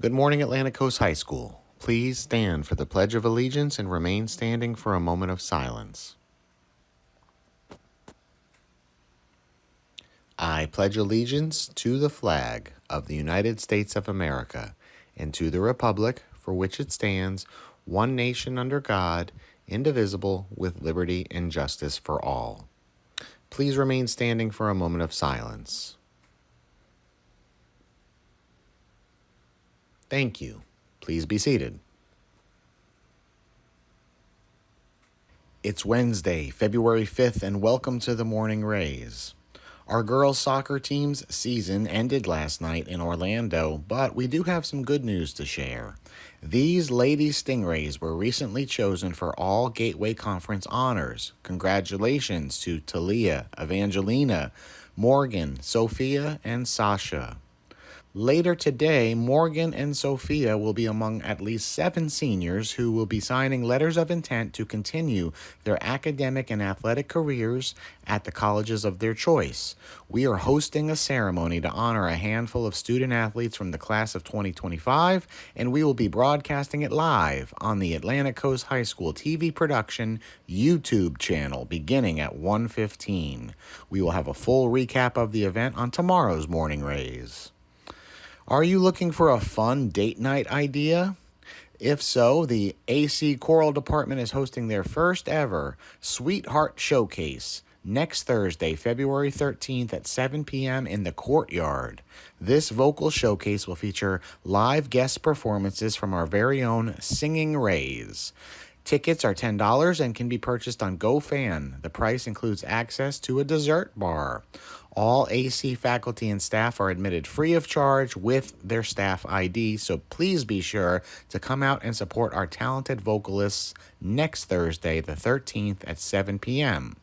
Good morning, Atlantic Coast High School. Please stand for the Pledge of Allegiance and remain standing for a moment of silence. I pledge allegiance to the flag of the United States of America and to the republic for which it stands, one nation under God, indivisible, with liberty and justice for all. Please remain standing for a moment of silence. Thank you. Please be seated. It's Wednesday, February 5th, and welcome to the Morning Rays. Our girls' soccer team's season ended last night in Orlando, but we do have some good news to share. These Lady Stingrays were recently chosen for all Gateway Conference honors. Congratulations to Talia, Evangelina, Morgan, Sophia, and Sasha. Later today, Morgan and Sophia will be among at least 7 seniors who will be signing letters of intent to continue their academic and athletic careers at the colleges of their choice. We are hosting a ceremony to honor a handful of student athletes from the class of 2025, and we will be broadcasting it live on the Atlantic Coast High School TV production YouTube channel beginning at 1:15. We will have a full recap of the event on tomorrow's Morning Rays. Are you looking for a fun date night idea? If so, the AC Choral Department is hosting their first ever Sweetheart Showcase next Thursday, February 13th at 7 p.m. in the Courtyard. This vocal showcase will feature live guest performances from our very own Singing Rays. Tickets are $10 and can be purchased on GoFan. The price includes access to a dessert bar. All AC faculty and staff are admitted free of charge with their staff ID, so please be sure to come out and support our talented vocalists next Thursday, the 13th at 7 p.m.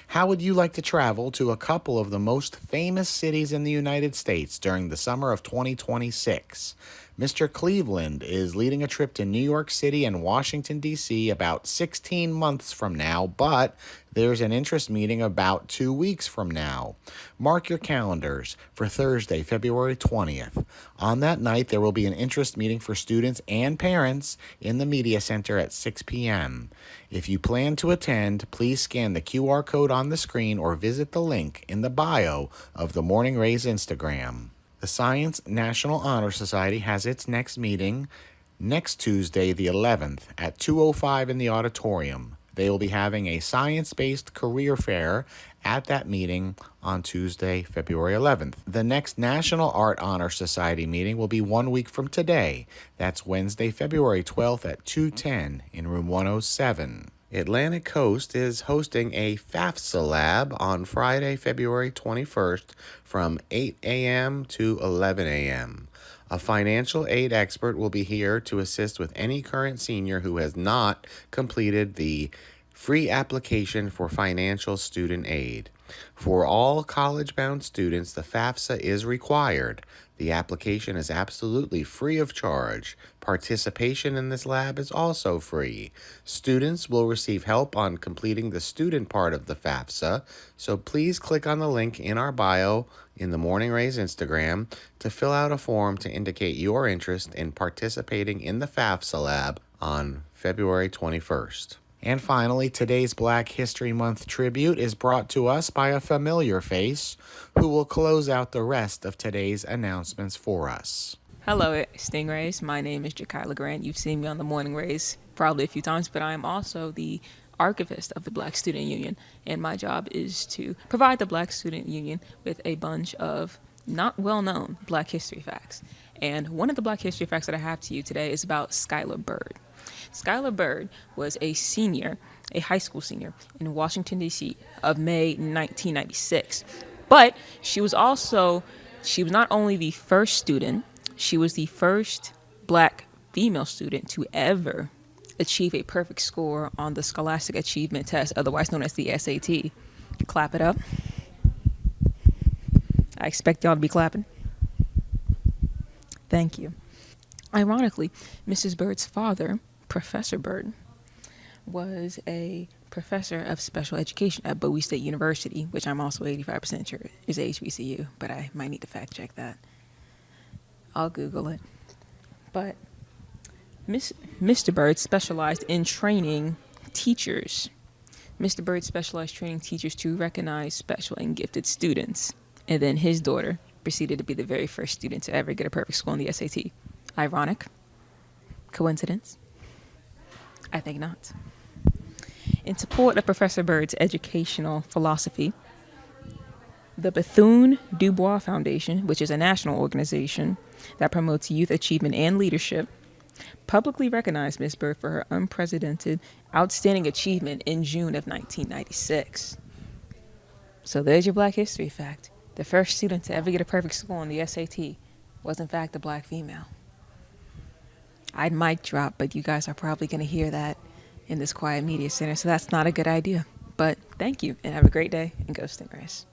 How would you like to travel to a couple of the most famous cities in the United States during the summer of 2026? Mr. Cleveland is leading a trip to New York City and Washington, D.C. about 16 months from now, but there's an interest meeting about 2 weeks from now. Mark your calendars for Thursday, February 20th. On that night, there will be an interest meeting for students and parents in the Media Center at 6 p.m. If you plan to attend, please scan the QR code on the screen or visit the link in the bio of the Morning Rays Instagram. The Science National Honor Society has its next meeting next Tuesday, the 11th, at 2:05 in the auditorium. They will be having a science-based career fair at that meeting on Tuesday, February 11th. The next National Art Honor Society meeting will be 1 week from today. That's Wednesday, February 12th at 2:10 in room 107. Atlantic Coast is hosting a FAFSA lab on Friday, February 21st from 8 a.m. to 11 a.m. A financial aid expert will be here to assist with any current senior who has not completed the free application for financial student aid. For all college-bound students, the FAFSA is required. The application is absolutely free of charge. Participation in this lab is also free. Students will receive help on completing the student part of the FAFSA, so please click on the link in our bio in the Morning Rays Instagram to fill out a form to indicate your interest in participating in the FAFSA lab on February 21st. And finally, today's Black History Month tribute is brought to us by a familiar face who will close out the rest of today's announcements for us. Hello, Stingrays. My name is Jakayla Grant. You've seen me on the Morning Rays probably a few times, but I am also the archivist of the Black Student Union, and my job is to provide the Black Student Union with a bunch of not well-known Black history facts. And one of the Black history facts that I have to you today is about Skylar Bird. Skylar Bird was a senior, a high school senior in Washington, D.C. of May 1996. But she was not only the first student, she was the first Black female student to ever achieve a perfect score on the Scholastic Achievement Test, otherwise known as the SAT. Clap it up. I expect y'all to be clapping. Thank you. Ironically, Mrs. Bird's father, Professor Bird, was a professor of special education at Bowie State University, which I'm also 85% sure is HBCU, but I might need to fact check that. I'll Google it. But Mr. Bird specialized in training teachers. Mr. Bird specialized training teachers to recognize special and gifted students. And then his daughter proceeded to be the very first student to ever get a perfect score on the SAT. Ironic? Coincidence? I think not. In support of Professor Bird's educational philosophy, the Bethune-Du Bois Foundation, which is a national organization that promotes youth achievement and leadership, publicly recognized Ms. Bird for her unprecedented, outstanding achievement in June of 1996. So there's your Black History fact. The first student to ever get a perfect score on the SAT was in fact a Black female. I'd mic drop, but you guys are probably going to hear that in this quiet media center, so that's not a good idea. But thank you, and have a great day, and go Stingrays.